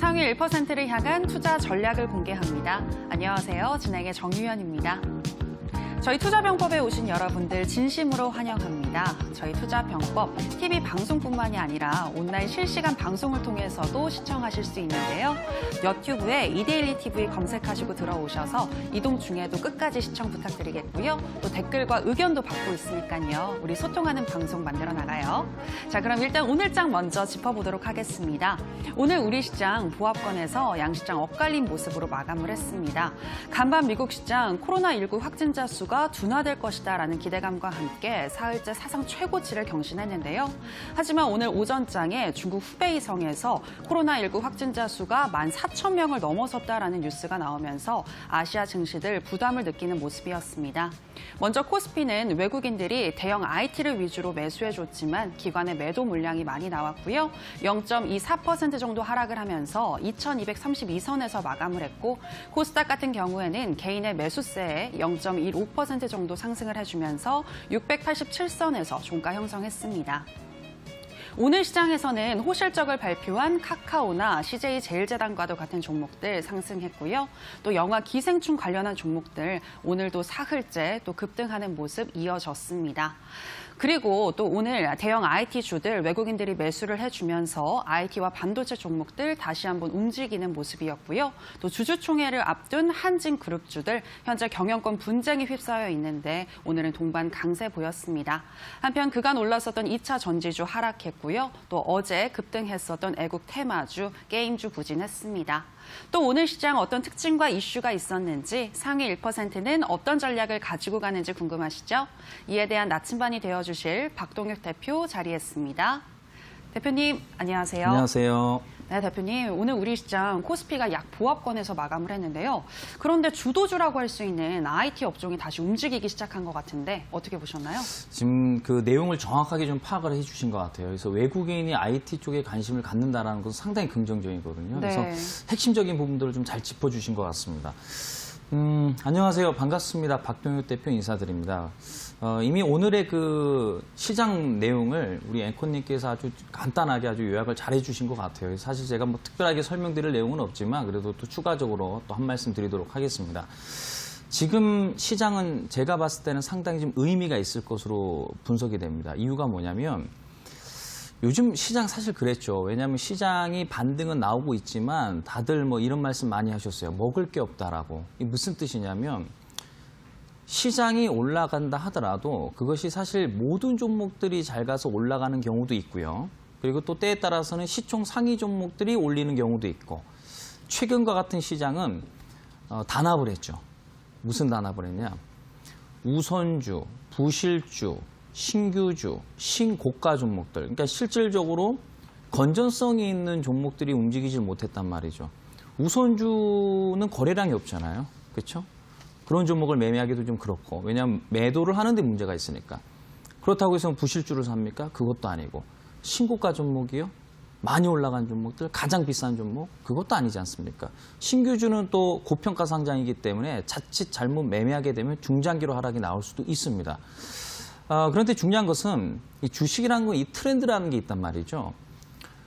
상위 1%를 향한 투자 전략을 공개합니다. 안녕하세요. 진행의 정유현입니다. 저희 투자병법에 오신 여러분들 진심으로 환영합니다. 저희 투자병법 TV 방송뿐만이 아니라 온라인 실시간 방송을 통해서도 시청하실 수 있는데요. 유튜브에 이데일리 TV 검색하시고 들어오셔서 이동 중에도 끝까지 시청 부탁드리겠고요. 또 댓글과 의견도 받고 있으니까요. 우리 소통하는 방송 만들어 나가요. 자, 그럼 일단 오늘 장 먼저 짚어보도록 하겠습니다. 오늘 우리 시장 보합권에서 양시장 엇갈린 모습으로 마감을 했습니다. 간밤 미국 시장 코로나19 확진자 수가 둔화될 것이다라는 기대감과 함께 사흘째 사상 최고치를 경신했는데요. 하지만 오늘 오전장에 중국 후베이성에서 코로나19 확진자 수가 14,000명을 넘어섰다라는 뉴스가 나오면서 아시아 증시들 부담을 느끼는 모습이었습니다. 먼저 코스피는 외국인들이 대형 IT를 위주로 매수해줬지만 기관의 매도 물량이 많이 나왔고요. 0.24% 정도 하락을 하면서 2232선에서 마감을 했고 코스닥 같은 경우에는 개인의 매수세에 0.15% 정도 상승을 해주면서 687선에서 종가 형성했습니다. 오늘 시장에서는 호실적을 발표한 카카오나 CJ제일제당과도 같은 종목들 상승했고요. 또 영화 기생충 관련한 종목들 오늘도 사흘째 또 급등하는 모습 이어졌습니다. 그리고 또 오늘 대형 IT주들 외국인들이 매수를 해주면서 IT와 반도체 종목들 다시 한번 움직이는 모습이었고요. 또 주주총회를 앞둔 한진그룹주들 현재 경영권 분쟁에 휩싸여 있는데 오늘은 동반 강세 보였습니다. 한편 그간 올랐었던 2차 전지주 하락했고요. 또 어제 급등했었던 애국 테마주, 게임주 부진했습니다. 또 오늘 시장 어떤 특징과 이슈가 있었는지 상위 1%는 어떤 전략을 가지고 가는지 궁금하시죠? 이에 대한 나침반이 되어주실 박동혁 대표 자리했습니다. 대표님, 안녕하세요. 안녕하세요. 네, 대표님. 오늘 우리 시장 코스피가 약 보합권에서 마감을 했는데요. 그런데 주도주라고 할 수 있는 IT 업종이 다시 움직이기 시작한 것 같은데 어떻게 보셨나요? 지금 그 내용을 정확하게 좀 파악을 해주신 것 같아요. 그래서 외국인이 IT 쪽에 관심을 갖는다는 것은 상당히 긍정적이거든요. 네. 그래서 핵심적인 부분들을 좀 잘 짚어주신 것 같습니다. 안녕하세요. 반갑습니다. 박동혁 대표 인사드립니다. 이미 오늘의 그 시장 내용을 우리 앵커님께서 아주 간단하게 아주 요약을 잘 해주신 것 같아요. 사실 제가 뭐 특별하게 설명드릴 내용은 없지만 그래도 또 추가적으로 또 한 말씀 드리도록 하겠습니다. 지금 시장은 제가 봤을 때는 상당히 좀 의미가 있을 것으로 분석이 됩니다. 이유가 뭐냐면 요즘 시장 사실 그랬죠. 왜냐하면 시장이 반등은 나오고 있지만 다들 뭐 이런 말씀 많이 하셨어요. 먹을 게 없다라고. 이게 무슨 뜻이냐면 시장이 올라간다 하더라도 그것이 사실 모든 종목들이 잘 가서 올라가는 경우도 있고요. 그리고 또 때에 따라서는 시총 상위 종목들이 올리는 경우도 있고 최근과 같은 시장은 단합을 했죠. 무슨 단합을 했냐. 우선주, 부실주, 신규주, 신고가 종목들. 그러니까 실질적으로 건전성이 있는 종목들이 움직이질 못했단 말이죠. 우선주는 거래량이 없잖아요. 그렇죠? 그런 종목을 매매하기도 좀 그렇고. 왜냐하면 매도를 하는데 문제가 있으니까. 그렇다고 해서 부실주를 삽니까? 그것도 아니고. 신고가 종목이요? 많이 올라간 종목들, 가장 비싼 종목? 그것도 아니지 않습니까? 신규주는 또 고평가 상장이기 때문에 자칫 잘못 매매하게 되면 중장기로 하락이 나올 수도 있습니다. 그런데 중요한 것은 이 주식이라는 건 이 트렌드라는 게 있단 말이죠.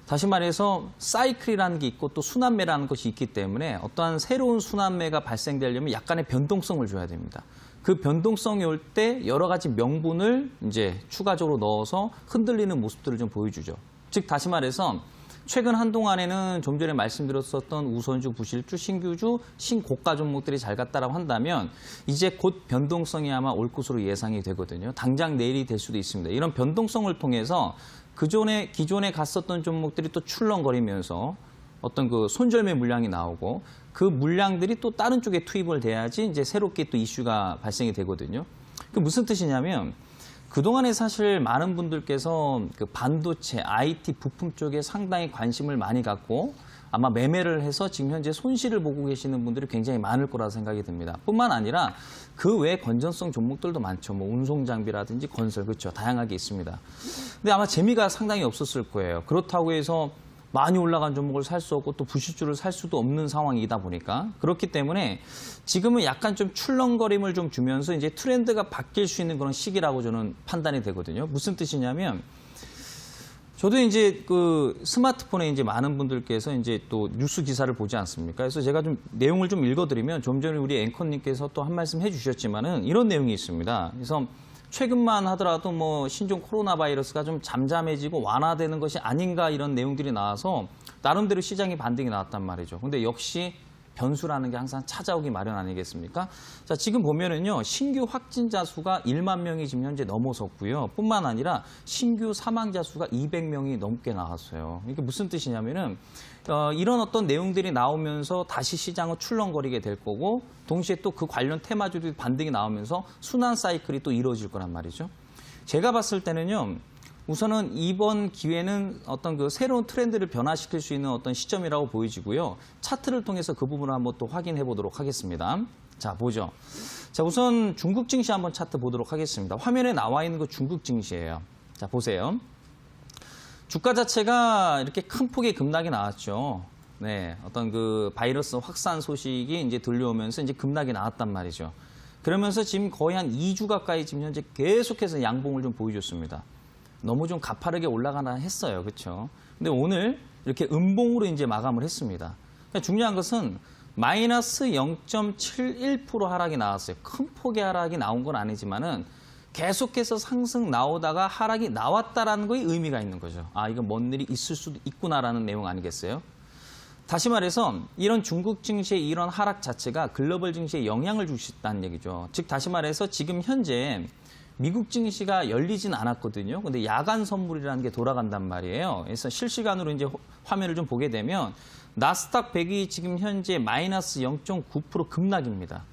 다시 말해서 사이클이라는 게 있고 또 순환매라는 것이 있기 때문에 어떠한 새로운 순환매가 발생되려면 약간의 변동성을 줘야 됩니다. 그 변동성이 올 때 여러 가지 명분을 이제 추가적으로 넣어서 흔들리는 모습들을 좀 보여주죠. 즉 다시 말해서 최근 한동안에는 좀 전에 말씀드렸었던 우선주, 부실주, 신규주, 신고가 종목들이 잘 갔다라고 한다면 이제 곧 변동성이 아마 올 것으로 예상이 되거든요. 당장 내일이 될 수도 있습니다. 이런 변동성을 통해서 기존에 갔었던 종목들이 또 출렁거리면서 어떤 그 손절매 물량이 나오고 그 물량들이 또 다른 쪽에 투입을 돼야지 이제 새롭게 또 이슈가 발생이 되거든요. 그 무슨 뜻이냐면 그동안에 사실 많은 분들께서 그 반도체, IT 부품 쪽에 상당히 관심을 많이 갖고 아마 매매를 해서 지금 현재 손실을 보고 계시는 분들이 굉장히 많을 거라 생각이 듭니다. 뿐만 아니라 그 외 건전성 종목들도 많죠. 뭐 운송장비라든지 건설, 그렇죠. 다양하게 있습니다. 근데 아마 재미가 상당히 없었을 거예요. 그렇다고 해서 많이 올라간 종목을 살 수 없고 또 부실주를 살 수도 없는 상황이다 보니까 그렇기 때문에 지금은 약간 좀 출렁거림을 좀 주면서 이제 트렌드가 바뀔 수 있는 그런 시기라고 저는 판단이 되거든요. 무슨 뜻이냐면 저도 이제 그 스마트폰에 이제 많은 분들께서 이제 또 뉴스 기사를 보지 않습니까? 그래서 제가 좀 내용을 좀 읽어드리면 좀 전에 우리 앵커님께서 또 한 말씀 해주셨지만은 이런 내용이 있습니다. 그래서 최근만 하더라도 뭐 신종 코로나 바이러스가 좀 잠잠해지고 완화되는 것이 아닌가 이런 내용들이 나와서 나름대로 시장의 반등이 나왔단 말이죠. 근데 역시 변수라는 게 항상 찾아오기 마련 아니겠습니까? 자, 지금 보면은요, 신규 확진자 수가 1만 명이 지금 현재 넘어섰고요. 뿐만 아니라 신규 사망자 수가 200명이 넘게 나왔어요. 이게 무슨 뜻이냐면은, 이런 어떤 내용들이 나오면서 다시 시장은 출렁거리게 될 거고, 동시에 또 그 관련 테마주들이 반등이 나오면서 순환 사이클이 또 이루어질 거란 말이죠. 제가 봤을 때는요, 우선은 이번 기회는 어떤 그 새로운 트렌드를 변화시킬 수 있는 어떤 시점이라고 보여지고요. 차트를 통해서 그 부분을 한번 또 확인해 보도록 하겠습니다. 자, 보죠. 자, 우선 중국 증시 한번 차트 보도록 하겠습니다. 화면에 나와 있는 거 중국 증시예요. 자, 보세요. 주가 자체가 이렇게 큰 폭의 급락이 나왔죠. 네, 어떤 그 바이러스 확산 소식이 이제 들려오면서 이제 급락이 나왔단 말이죠. 그러면서 지금 거의 한 2주 가까이 지금 현재 계속해서 양봉을 좀 보여줬습니다. 너무 좀 가파르게 올라가나 했어요. 그렇죠? 근데 오늘 이렇게 음봉으로 이제 마감을 했습니다. 그러니까 중요한 것은 마이너스 0.71% 하락이 나왔어요. 큰 폭의 하락이 나온 건 아니지만은 계속해서 상승 나오다가 하락이 나왔다라는 거에 의미가 있는 거죠. 아, 이건 뭔 일이 있을 수도 있구나라는 내용 아니겠어요? 다시 말해서 이런 중국 증시의 이런 하락 자체가 글로벌 증시에 영향을 줄 수 있다는 얘기죠. 즉 다시 말해서 지금 현재 미국 증시가 열리진 않았거든요. 근데 야간 선물이라는 게 돌아간단 말이에요. 그래서 실시간으로 이제 화면을 좀 보게 되면 나스닥 100이 지금 현재 마이너스 0.9% 급락입니다.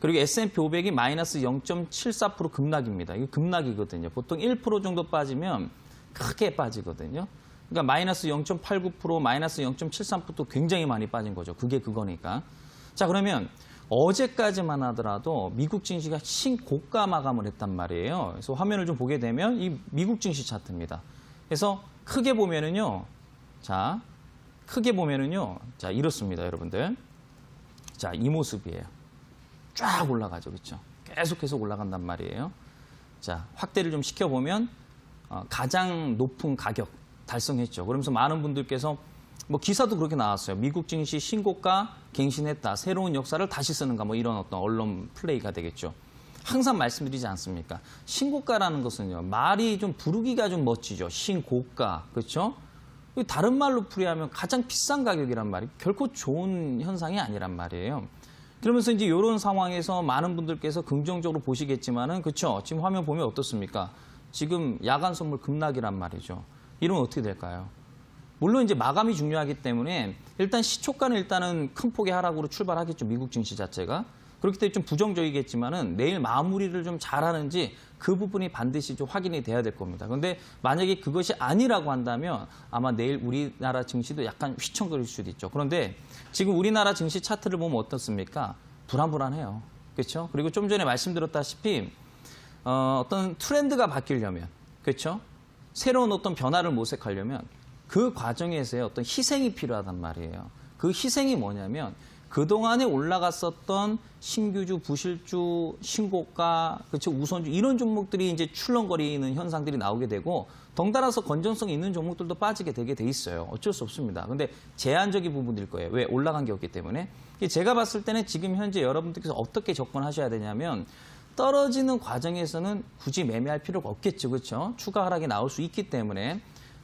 그리고 S&P 500이 마이너스 0.74% 급락입니다. 이게 급락이거든요. 보통 1% 정도 빠지면 크게 빠지거든요. 그러니까 마이너스 0.89%, 마이너스 0.73%도 굉장히 많이 빠진 거죠. 그게 그거니까. 자, 그러면 어제까지만 하더라도 미국 증시가 신고가 마감을 했단 말이에요. 그래서 화면을 좀 보게 되면 이 미국 증시 차트입니다. 그래서 크게 보면은요. 자, 크게 보면은요. 자, 이렇습니다, 여러분들. 자, 이 모습이에요. 쫙 올라가죠. 그렇죠? 계속해서 올라간단 말이에요. 자, 확대를 좀 시켜보면 가장 높은 가격 달성했죠. 그러면서 많은 분들께서 뭐 기사도 그렇게 나왔어요. 미국 증시 신고가 갱신했다. 새로운 역사를 다시 쓰는가 뭐 이런 어떤 언론 플레이가 되겠죠. 항상 말씀드리지 않습니까? 신고가라는 것은요. 말이 좀 부르기가 좀 멋지죠. 신고가. 그렇죠? 다른 말로 풀이하면 가장 비싼 가격이란 말이 결코 좋은 현상이 아니란 말이에요. 그러면서 이제 이런 상황에서 많은 분들께서 긍정적으로 보시겠지만은 그렇죠. 지금 화면 보면 어떻습니까? 지금 야간 선물 급락이란 말이죠. 이러면 어떻게 될까요? 물론 이제 마감이 중요하기 때문에 일단 시초가는 일단은 큰 폭의 하락으로 출발하겠죠. 미국 증시 자체가. 그렇기 때문에 좀 부정적이겠지만은 내일 마무리를 좀 잘하는지 그 부분이 반드시 좀 확인이 돼야 될 겁니다. 그런데 만약에 그것이 아니라고 한다면 아마 내일 우리나라 증시도 약간 휘청거릴 수도 있죠. 그런데 지금 우리나라 증시 차트를 보면 어떻습니까? 불안불안해요. 그렇죠? 그리고 좀 전에 말씀드렸다시피 어떤 트렌드가 바뀌려면 그렇죠? 새로운 어떤 변화를 모색하려면 그 과정에서의 어떤 희생이 필요하단 말이에요. 그 희생이 뭐냐면 그동안에 올라갔었던 신규주, 부실주, 신고가, 그렇죠? 우선주 이런 종목들이 이제 출렁거리는 현상들이 나오게 되고 덩달아서 건전성 있는 종목들도 빠지게 되게 돼 있어요. 어쩔 수 없습니다. 근데 제한적인 부분일 거예요. 왜? 올라간 게 없기 때문에. 제가 봤을 때는 지금 현재 여러분들께서 어떻게 접근하셔야 되냐면 떨어지는 과정에서는 굳이 매매할 필요가 없겠죠. 그렇죠? 추가 하락이 나올 수 있기 때문에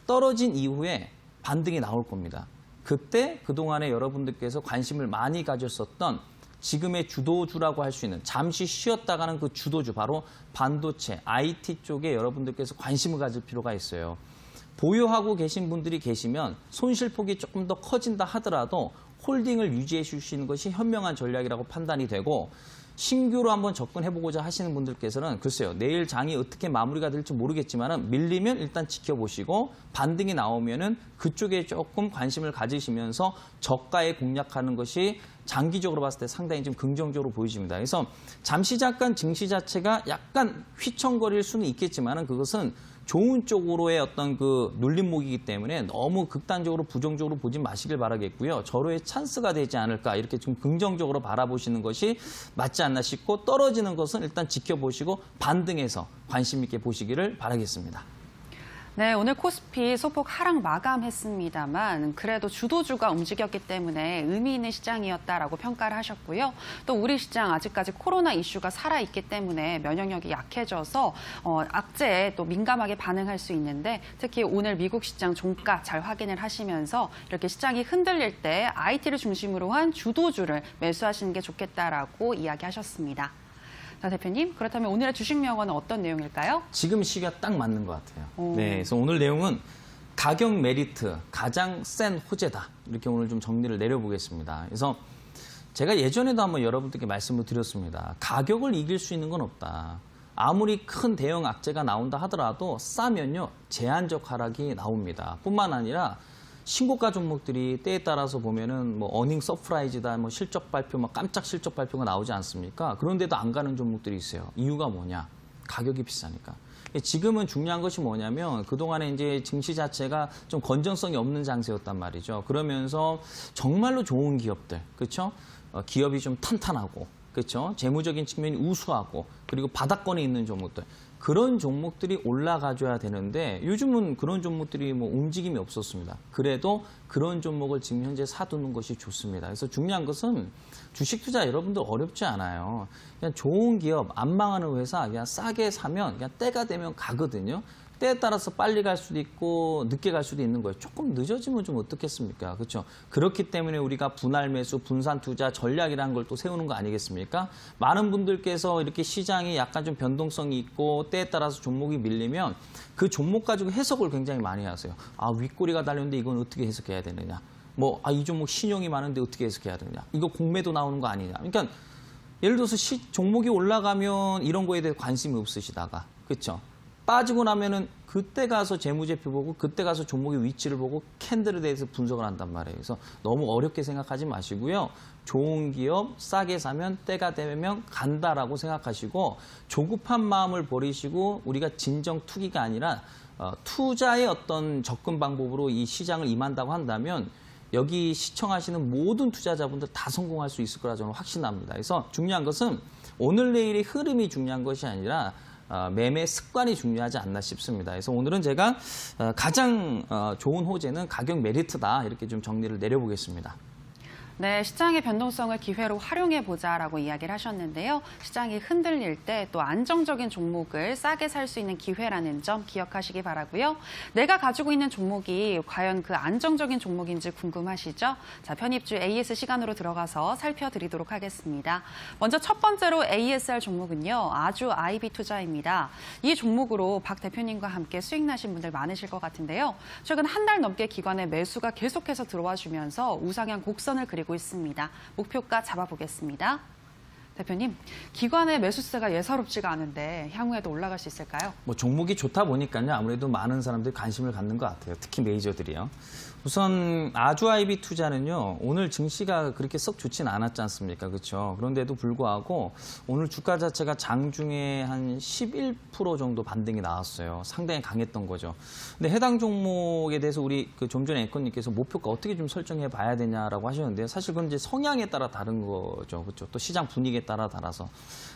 떨어진 이후에 반등이 나올 겁니다. 그때 그동안에 여러분들께서 관심을 많이 가졌었던 지금의 주도주라고 할 수 있는 잠시 쉬었다가는 그 주도주 바로 반도체, IT 쪽에 여러분들께서 관심을 가질 필요가 있어요. 보유하고 계신 분들이 계시면 손실폭이 조금 더 커진다 하더라도 홀딩을 유지해 주시는 것이 현명한 전략이라고 판단이 되고 신규로 한번 접근해보고자 하시는 분들께서는 글쎄요. 내일 장이 어떻게 마무리가 될지 모르겠지만 밀리면 일단 지켜보시고 반등이 나오면은 그쪽에 조금 관심을 가지시면서 저가에 공략하는 것이 장기적으로 봤을 때 상당히 좀 긍정적으로 보여집니다. 그래서 잠시 잠깐 증시 자체가 약간 휘청거릴 수는 있겠지만 그것은 좋은 쪽으로의 어떤 그 눌림목이기 때문에 너무 극단적으로 부정적으로 보지 마시길 바라겠고요. 절호의 찬스가 되지 않을까 이렇게 좀 긍정적으로 바라보시는 것이 맞지 않나 싶고 떨어지는 것은 일단 지켜보시고 반등해서 관심 있게 보시기를 바라겠습니다. 네, 오늘 코스피 소폭 하락 마감했습니다만 그래도 주도주가 움직였기 때문에 의미 있는 시장이었다라고 평가를 하셨고요. 또 우리 시장 아직까지 코로나 이슈가 살아있기 때문에 면역력이 약해져서 악재에 또 민감하게 반응할 수 있는데 특히 오늘 미국 시장 종가 잘 확인을 하시면서 이렇게 시장이 흔들릴 때 IT를 중심으로 한 주도주를 매수하시는 게 좋겠다라고 이야기하셨습니다. 자, 대표님, 그렇다면 오늘의 주식 명언은 어떤 내용일까요? 지금 시기가 딱 맞는 것 같아요. 오. 네, 그래서 오늘 내용은 가격 메리트, 가장 센 호재다. 이렇게 오늘 좀 정리를 내려보겠습니다. 그래서 제가 예전에도 한번 여러분들께 말씀을 드렸습니다. 가격을 이길 수 있는 건 없다. 아무리 큰 대형 악재가 나온다 하더라도 싸면요, 제한적 하락이 나옵니다. 뿐만 아니라 신고가 종목들이 때에 따라서 보면은 뭐 어닝 서프라이즈다, 뭐 실적 발표, 뭐 깜짝 실적 발표가 나오지 않습니까? 그런데도 안 가는 종목들이 있어요. 이유가 뭐냐? 가격이 비싸니까. 지금은 중요한 것이 뭐냐면 그동안에 이제 증시 자체가 좀 건전성이 없는 장세였단 말이죠. 그러면서 정말로 좋은 기업들, 그렇죠? 기업이 좀 탄탄하고, 그렇죠? 재무적인 측면이 우수하고, 그리고 바닥권에 있는 종목들. 그런 종목들이 올라가줘야 되는데 요즘은 그런 종목들이 뭐 움직임이 없었습니다. 그래도 그런 종목을 지금 현재 사두는 것이 좋습니다. 그래서 중요한 것은 주식 투자 여러분들 어렵지 않아요. 그냥 좋은 기업, 안 망하는 회사 그냥 싸게 사면 그냥 때가 되면 가거든요. 때에 따라서 빨리 갈 수도 있고 늦게 갈 수도 있는 거예요. 조금 늦어지면 좀 어떻겠습니까? 그렇죠? 그렇기 때문에 우리가 분할 매수, 분산 투자 전략이라는 걸 또 세우는 거 아니겠습니까? 많은 분들께서 이렇게 시장이 약간 좀 변동성이 있고 때에 따라서 종목이 밀리면 그 종목 가지고 해석을 굉장히 많이 하세요. 아, 윗꼬리가 달렸는데 이건 어떻게 해석해야 되느냐? 뭐, 이 종목 신용이 많은데 어떻게 해석해야 되느냐? 이거 공매도 나오는 거 아니냐? 그러니까 예를 들어서 종목이 올라가면 이런 거에 대해 관심이 없으시다가, 그렇죠? 빠지고 나면은 그때 가서 재무제표 보고 그때 가서 종목의 위치를 보고 캔들에 대해서 분석을 한단 말이에요. 그래서 너무 어렵게 생각하지 마시고요. 좋은 기업 싸게 사면 때가 되면 간다라고 생각하시고 조급한 마음을 버리시고 우리가 진정 투기가 아니라 투자의 어떤 접근 방법으로 이 시장을 임한다고 한다면 여기 시청하시는 모든 투자자분들 다 성공할 수 있을 거라 저는 확신합니다. 그래서 중요한 것은 오늘 내일의 흐름이 중요한 것이 아니라 매매 습관이 중요하지 않나 싶습니다. 그래서 오늘은 제가 가장 좋은 호재는 가격 메리트다 이렇게 좀 정리를 내려보겠습니다. 네, 시장의 변동성을 기회로 활용해 보자라고 이야기를 하셨는데요. 시장이 흔들릴 때 또 안정적인 종목을 싸게 살 수 있는 기회라는 점 기억하시기 바라고요. 내가 가지고 있는 종목이 과연 그 안정적인 종목인지 궁금하시죠? 자, 편입주 AS 시간으로 들어가서 살펴드리도록 하겠습니다. 먼저 첫 번째로 ASR 종목은요. 아주 IB 투자입니다. 이 종목으로 박 대표님과 함께 수익 나신 분들 많으실 것 같은데요. 최근 한 달 넘게 기관의 매수가 계속해서 들어와 주면서 우상향 곡선을 그리고 있습니다. 목표가 잡아보겠습니다. 대표님, 기관의 매수세가 예사롭지가 않은데 향후에도 올라갈 수 있을까요? 뭐 종목이 좋다 보니까요. 아무래도 많은 사람들이 관심을 갖는 것 같아요. 특히 메이저들이요. 우선 아주 IB 투자는요. 오늘 증시가 그렇게 썩 좋진 않았지 않습니까? 그렇죠? 그런데도 불구하고 오늘 주가 자체가 장중에 한 11% 정도 반등이 나왔어요. 상당히 강했던 거죠. 근데 해당 종목에 대해서 우리 좀 전에 앵커님께서 목표가 어떻게 좀 설정해 봐야 되냐라고 하셨는데요. 사실 그건 이제 성향에 따라 다른 거죠. 그렇죠? 또 시장 분위기에 따라 달아서.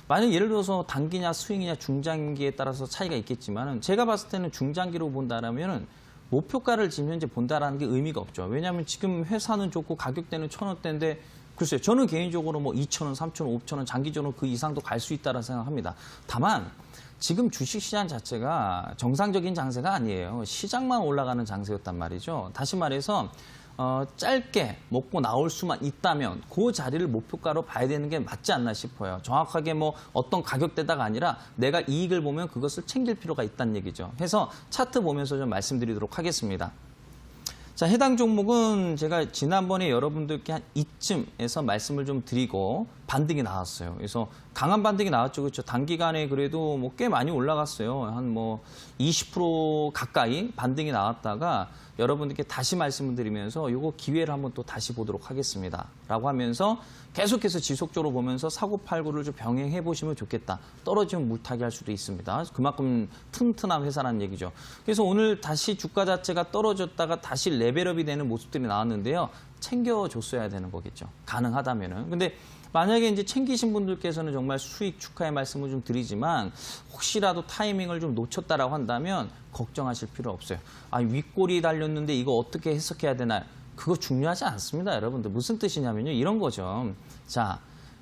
만약 예를 들어서 단기냐 스윙이냐 중장기에 따라서 차이가 있겠지만은 제가 봤을 때는 중장기로 본다라면은 목표가를 지금 현재 본다라는 게 의미가 없죠. 왜냐하면 지금 회사는 좋고 가격대는 1,000원대인데 글쎄요. 저는 개인적으로 뭐 2,000원, 3,000원, 5,000원 장기적으로 그 이상도 갈 수 있다고 생각합니다. 다만 지금 주식시장 자체가 정상적인 장세가 아니에요. 시장만 올라가는 장세였단 말이죠. 다시 말해서 짧게 먹고 나올 수만 있다면 그 자리를 목표가로 봐야 되는 게 맞지 않나 싶어요. 정확하게 뭐 어떤 가격대다가 아니라 내가 이익을 보면 그것을 챙길 필요가 있다는 얘기죠. 해서 차트 보면서 좀 말씀드리도록 하겠습니다. 자, 해당 종목은 제가 지난번에 여러분들께 한 이쯤에서 말씀을 좀 드리고 반등이 나왔어요. 그래서 강한 반등이 나왔죠. 그렇죠. 단기간에 그래도 뭐 꽤 많이 올라갔어요. 한 뭐 20% 가까이 반등이 나왔다가 여러분들께 다시 말씀을 드리면서 이거 기회를 한번 또 다시 보도록 하겠습니다. 라고 하면서 계속해서 지속적으로 보면서 사고팔고를 좀 병행해 보시면 좋겠다. 떨어지면 물타기 할 수도 있습니다. 그만큼 튼튼한 회사라는 얘기죠. 그래서 오늘 다시 주가 자체가 떨어졌다가 다시 레벨업이 되는 모습들이 나왔는데요. 챙겨줬어야 되는 거겠죠. 가능하다면은. 근데 만약에 이제 챙기신 분들께서는 정말 수익 축하의 말씀을 좀 드리지만 혹시라도 타이밍을 좀 놓쳤다라고 한다면 걱정하실 필요 없어요. 아, 윗골이 달렸는데 이거 어떻게 해석해야 되나? 그거 중요하지 않습니다, 여러분들. 무슨 뜻이냐면요. 이런 거죠. 자,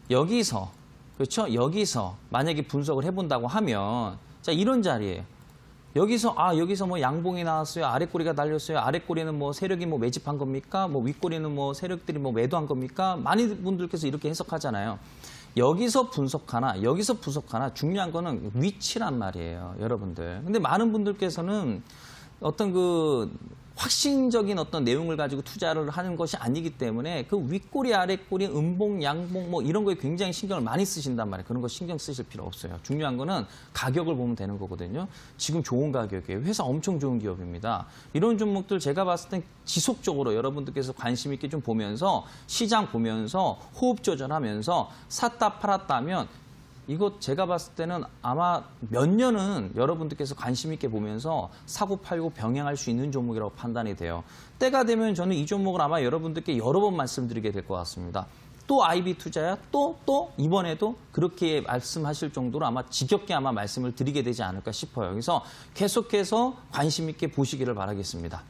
여기서, 그렇죠? 여기서 만약에 분석을 해본다고 하면, 자, 이런 자리예요. 여기서 뭐 양봉이 나왔어요. 아랫꼬리가 달렸어요. 아랫꼬리는 뭐 세력이 뭐 매집한 겁니까? 뭐 윗꼬리는 뭐 세력들이 뭐 매도한 겁니까? 많은 분들께서 이렇게 해석하잖아요. 여기서 분석하나, 여기서 분석하나 중요한 거는 위치란 말이에요, 여러분들. 근데 많은 분들께서는 어떤 그 확신적인 어떤 내용을 가지고 투자를 하는 것이 아니기 때문에 그 윗꼬리, 아랫꼬리, 음봉, 양봉 뭐 이런 거에 굉장히 신경을 많이 쓰신단 말이에요. 그런 거 신경 쓰실 필요 없어요. 중요한 거는 가격을 보면 되는 거거든요. 지금 좋은 가격이에요. 회사 엄청 좋은 기업입니다. 이런 종목들 제가 봤을 땐 지속적으로 여러분들께서 관심 있게 좀 보면서 시장 보면서 호흡 조절하면서 샀다 팔았다 하면 이거 제가 봤을 때는 아마 몇 년은 여러분들께서 관심 있게 보면서 사고 팔고 병행할 수 있는 종목이라고 판단이 돼요. 때가 되면 저는 이 종목을 아마 여러분들께 여러 번 말씀드리게 될 것 같습니다. 또 IB 투자야? 또 이번에도 그렇게 말씀하실 정도로 아마 지겹게 아마 말씀을 드리게 되지 않을까 싶어요. 그래서 계속해서 관심 있게 보시기를 바라겠습니다.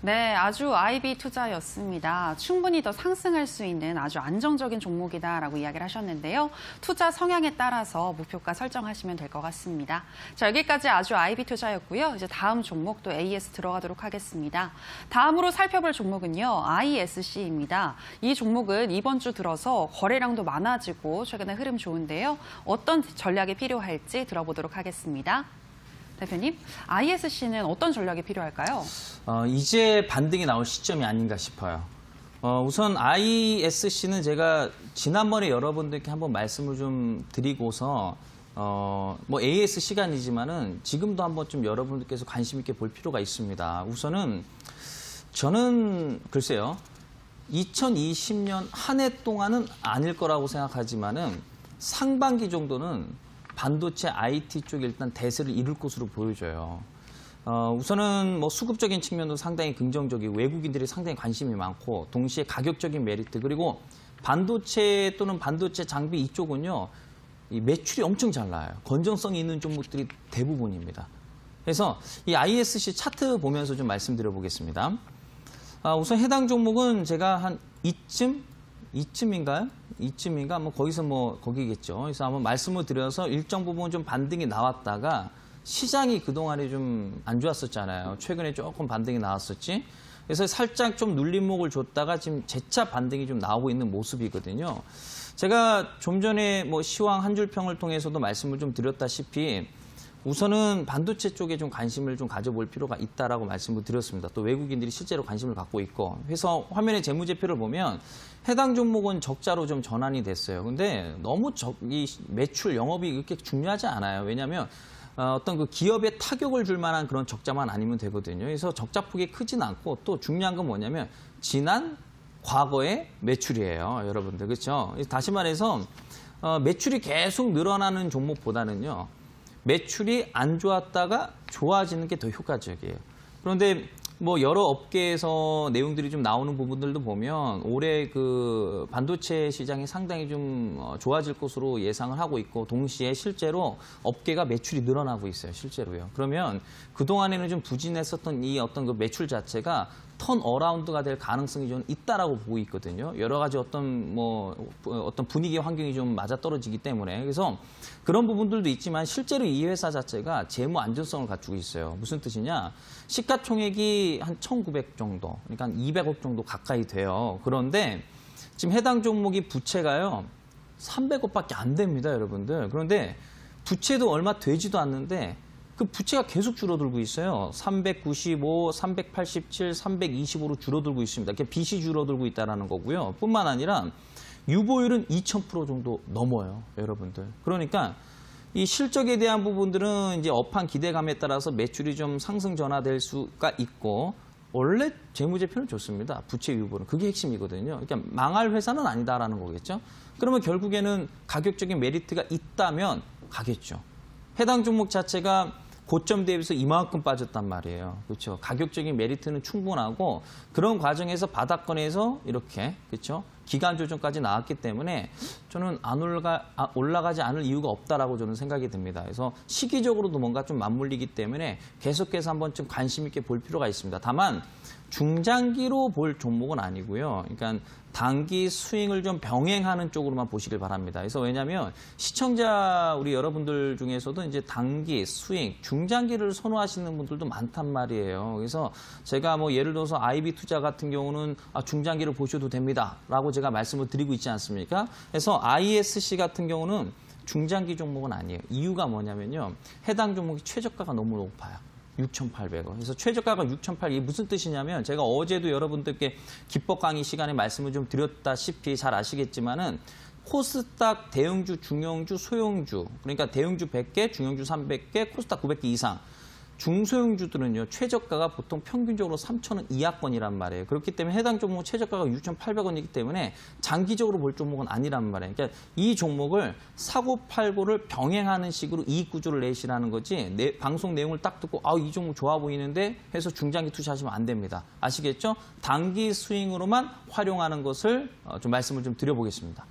네, 아주 IB 투자였습니다. 충분히 더 상승할 수 있는 아주 안정적인 종목이다라고 이야기를 하셨는데요. 투자 성향에 따라서 목표가 설정하시면 될 것 같습니다. 자, 여기까지 아주 IB 투자였고요. 이제 다음 종목 또 AS 들어가도록 하겠습니다. 다음으로 살펴볼 종목은요, ISC입니다. 이 종목은 이번 주 들어서 거래량도 많아지고 최근에 흐름 좋은데요. 어떤 전략이 필요할지 들어보도록 하겠습니다. 대표님, ISC는 어떤 전략이 필요할까요? 이제 반등이 나올 시점이 아닌가 싶어요. 우선 ISC는 제가 지난번에 여러분들께 한번 말씀을 좀 드리고서 뭐 AS 시간이지만은 지금도 한번 좀 여러분들께서 관심 있게 볼 필요가 있습니다. 우선은 저는 글쎄요, 2020년 한 해 동안은 아닐 거라고 생각하지만은 상반기 정도는 반도체 IT 쪽에 일단 대세를 이룰 것으로 보여져요. 우선은 뭐 수급적인 측면도 상당히 긍정적이고 외국인들이 상당히 관심이 많고 동시에 가격적인 메리트 그리고 반도체 또는 반도체 장비 이쪽은요, 이 매출이 엄청 잘 나와요. 건전성이 있는 종목들이 대부분입니다. 그래서 이 ISC 차트 보면서 좀 말씀드려 보겠습니다. 우선 해당 종목은 제가 한 이쯤인가요? 이쯤인가? 뭐 거기서 뭐 거기겠죠. 그래서 한번 말씀을 드려서 일정 부분 좀 반등이 나왔다가 시장이 그동안에 좀 안 좋았었잖아요. 최근에 조금 반등이 나왔었지. 그래서 살짝 좀 눌림목을 줬다가 지금 재차 반등이 좀 나오고 있는 모습이거든요. 제가 좀 전에 뭐 시황 한 줄 평을 통해서도 말씀을 좀 드렸다시피 우선은 반도체 쪽에 좀 관심을 좀 가져볼 필요가 있다라고 말씀을 드렸습니다. 또 외국인들이 실제로 관심을 갖고 있고. 그래서 화면에 재무제표를 보면 해당 종목은 적자로 좀 전환이 됐어요. 근데 너무 이 매출 영업이 그렇게 중요하지 않아요. 왜냐하면 어떤 그 기업에 타격을 줄 만한 그런 적자만 아니면 되거든요. 그래서 적자 폭이 크진 않고 또 중요한 건 뭐냐면 과거의 매출이에요. 여러분들. 그렇죠? 다시 말해서 매출이 계속 늘어나는 종목보다는요. 매출이 안 좋았다가 좋아지는 게 더 효과적이에요. 그런데 뭐 여러 업계에서 내용들이 좀 나오는 부분들도 보면 올해 그 반도체 시장이 상당히 좀 좋아질 것으로 예상을 하고 있고 동시에 실제로 업계가 매출이 늘어나고 있어요. 실제로요. 그러면 그동안에는 좀 부진했었던 이 어떤 그 매출 자체가 턴 어라운드가 될 가능성이 좀 있다라고 보고 있거든요. 여러 가지 어떤 분위기 환경이 좀 맞아떨어지기 때문에 그래서 그런 부분들도 있지만 실제로 이 회사 자체가 재무 안전성을 갖추고 있어요. 무슨 뜻이냐? 시가총액이 한 1,900 정도, 그러니까 한 200억 정도 가까이 돼요. 그런데 지금 해당 종목이 부채가요 300억밖에 안 됩니다, 여러분들. 그런데 부채도 얼마 되지도 않는데. 그 부채가 계속 줄어들고 있어요. 395, 387, 325로 줄어들고 있습니다. 이렇게 빚이 줄어들고 있다는 거고요. 뿐만 아니라 유보율은 2000% 정도 넘어요, 여러분들. 그러니까 이 실적에 대한 부분들은 이제 업한 기대감에 따라서 매출이 좀 상승 전환될 수가 있고 원래 재무제표는 좋습니다. 부채 유보는. 그게 핵심이거든요. 그러니까 망할 회사는 아니다라는 거겠죠. 그러면 결국에는 가격적인 메리트가 있다면 가겠죠. 해당 종목 자체가 고점 대비해서 이만큼 빠졌단 말이에요. 그렇죠? 가격적인 메리트는 충분하고 그런 과정에서 바닥권에서 이렇게 그렇죠? 기간 조정까지 나왔기 때문에 저는 올라가지 않을 이유가 없다라고 저는 생각이 듭니다. 그래서 시기적으로도 뭔가 좀 맞물리기 때문에 계속해서 한번 좀 관심 있게 볼 필요가 있습니다. 다만 중장기로 볼 종목은 아니고요. 그러니까 단기 스윙을 좀 병행하는 쪽으로만 보시길 바랍니다. 그래서 왜냐하면 시청자 우리 여러분들 중에서도 이제 단기 스윙, 중장기를 선호하시는 분들도 많단 말이에요. 그래서 제가 뭐 예를 들어서 IB 투자 같은 경우는 중장기를 보셔도 됩니다라고 제가 말씀을 드리고 있지 않습니까? 그래서 ISC 같은 경우는 중장기 종목은 아니에요. 이유가 뭐냐면요. 해당 종목이 최저가가 너무 높아요. 6,800원. 그래서 최저가가 6,800원. 이게 무슨 뜻이냐면 제가 어제도 여러분들께 기법 강의 시간에 말씀을 좀 드렸다시피 잘 아시겠지만은 코스닥 대형주, 중형주, 소형주 그러니까 대형주 100개, 중형주 300개, 코스닥 900개 이상 중소형주들은요 최저가가 보통 평균적으로 3,000원 이하권이란 말이에요. 그렇기 때문에 해당 종목은 최저가가 6,800원이기 때문에 장기적으로 볼 종목은 아니란 말이에요. 그러니까 이 종목을 사고 팔고를 병행하는 식으로 이익 구조를 내시라는 거지 방송 내용을 딱 듣고 이 종목 좋아 보이는데 해서 중장기 투자하시면 안 됩니다. 아시겠죠? 단기 스윙으로만 활용하는 것을 좀 말씀을 좀 드려보겠습니다.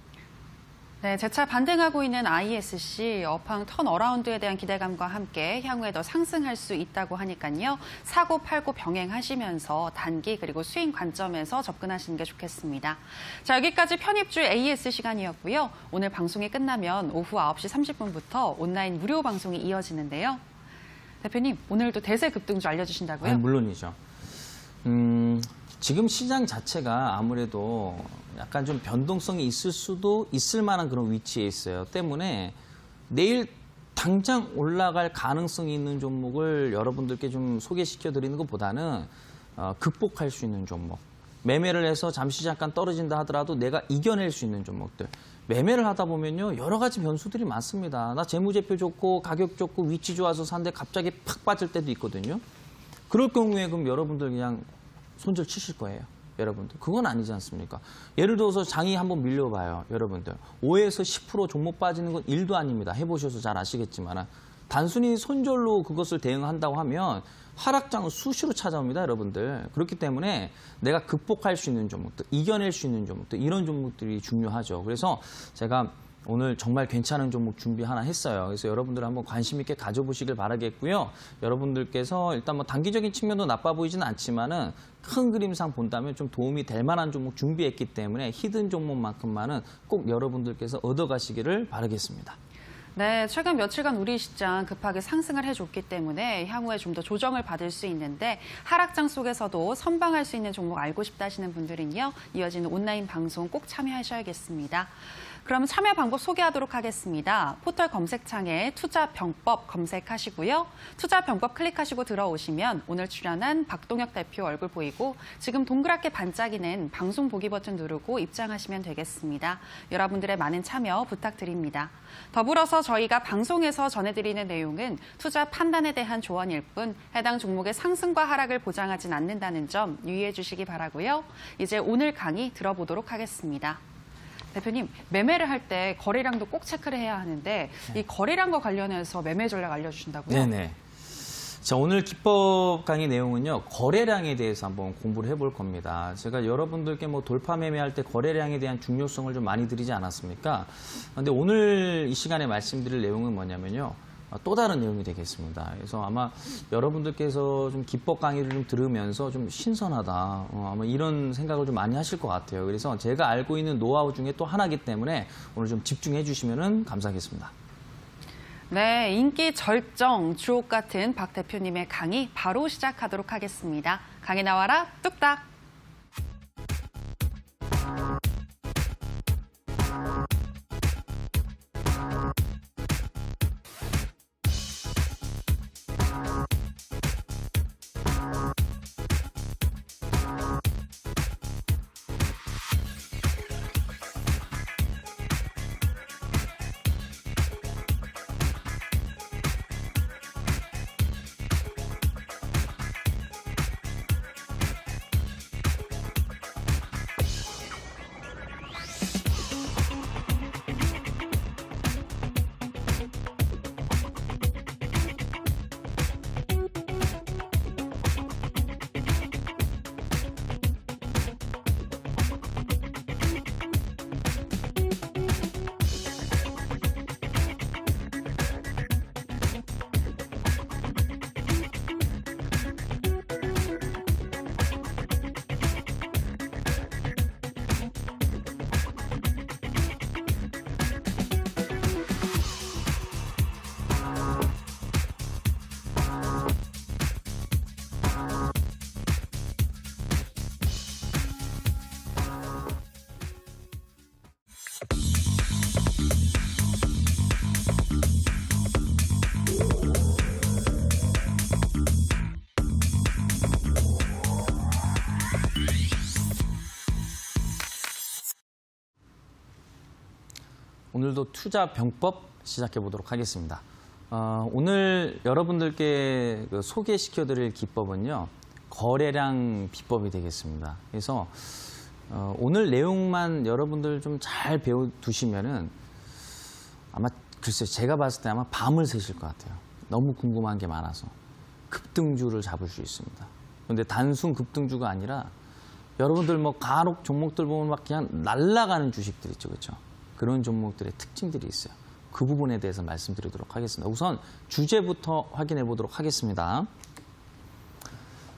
네, 재차 반등하고 있는 ISC 업황 턴어라운드에 대한 기대감과 함께 향후에 더 상승할 수 있다고 하니까요. 사고 팔고 병행하시면서 단기 그리고 수익 관점에서 접근하시는 게 좋겠습니다. 자, 여기까지 편입주 AS 시간이었고요. 오늘 방송이 끝나면 오후 9시 30분부터 온라인 무료 방송이 이어지는데요. 대표님, 오늘도 대세 급등주 알려주신다고요? 아니, 물론이죠. 지금 시장 자체가 아무래도 약간 좀 변동성이 있을 만한 그런 위치에 있어요. 때문에 내일 당장 올라갈 가능성이 있는 종목을 여러분들께 좀 소개시켜 드리는 것보다는 극복할 수 있는 종목. 매매를 해서 잠시 잠깐 떨어진다 하더라도 내가 이겨낼 수 있는 종목들. 매매를 하다 보면요. 여러 가지 변수들이 많습니다. 나 재무제표 좋고 가격 좋고 위치 좋아서 산데 갑자기 팍 빠질 때도 있거든요. 그럴 경우에 그럼 여러분들 그냥 손절 치실 거예요. 여러분들. 그건 아니지 않습니까? 예를 들어서 장이 한번 밀려봐요. 여러분들. 5에서 10% 종목 빠지는 건 1도 아닙니다. 해보셔서 잘 아시겠지만 단순히 손절로 그것을 대응한다고 하면 하락장은 수시로 찾아옵니다. 여러분들. 그렇기 때문에 내가 극복할 수 있는 종목들, 이겨낼 수 있는 종목들 이런 종목들이 중요하죠. 그래서 제가 오늘 정말 괜찮은 종목 준비 하나 했어요. 그래서 여러분들 한번 관심 있게 가져보시길 바라겠고요. 여러분들께서 일단 뭐 단기적인 측면도 나빠 보이지는 않지만은 큰 그림상 본다면 좀 도움이 될 만한 종목 준비했기 때문에 히든 종목만큼만은 꼭 여러분들께서 얻어가시기를 바라겠습니다. 네, 최근 며칠간 우리 시장 급하게 상승을 해줬기 때문에 향후에 좀 더 조정을 받을 수 있는데 하락장 속에서도 선방할 수 있는 종목 알고 싶다 하시는 분들은요. 이어지는 온라인 방송 꼭 참여하셔야겠습니다. 그럼 참여 방법 소개하도록 하겠습니다. 포털 검색창에 투자병법 검색하시고요. 투자병법 클릭하시고 들어오시면 오늘 출연한 박동혁 대표 얼굴 보이고 지금 동그랗게 반짝이는 방송 보기 버튼 누르고 입장하시면 되겠습니다. 여러분들의 많은 참여 부탁드립니다. 더불어서 저희가 방송에서 전해드리는 내용은 투자 판단에 대한 조언일 뿐 해당 종목의 상승과 하락을 보장하진 않는다는 점 유의해 주시기 바라고요. 이제 오늘 강의 들어보도록 하겠습니다. 대표님, 매매를 할 때 거래량도 꼭 체크를 해야 하는데 이 거래량과 관련해서 매매 전략 알려주신다고요? 네네. 자, 오늘 기법 강의 내용은요, 거래량에 대해서 한번 공부를 해볼 겁니다. 제가 여러분들께 뭐 돌파 매매할 때 거래량에 대한 중요성을 좀 많이 드리지 않았습니까? 근데 오늘 이 시간에 말씀드릴 내용은 뭐냐면요, 또 다른 내용이 되겠습니다. 그래서 아마 여러분들께서 좀 기법 강의를 좀 들으면서 좀 신선하다. 아마 이런 생각을 좀 많이 하실 것 같아요. 그래서 제가 알고 있는 노하우 중에 또 하나이기 때문에 오늘 좀 집중해 주시면 감사하겠습니다. 네, 인기 절정 주옥 같은 박 대표님의 강의 바로 시작하도록 하겠습니다. 강의 나와라 뚝딱. 오늘도 투자 병법 시작해 보도록 하겠습니다. 오늘 여러분들께 소개시켜 드릴 기법은요, 거래량 비법이 되겠습니다. 그래서 오늘 내용만 여러분들 좀 잘 배워두시면은 아마 글쎄요, 제가 봤을 때 아마 밤을 새실 것 같아요. 너무 궁금한 게 많아서 급등주를 잡을 수 있습니다. 그런데 단순 급등주가 아니라 여러분들 뭐 간혹 종목들 보면 막 그냥 날아가는 주식들 있죠, 그렇죠? 그런 종목들의 특징들이 있어요. 그 부분에 대해서 말씀드리도록 하겠습니다. 우선 주제부터 확인해 보도록 하겠습니다.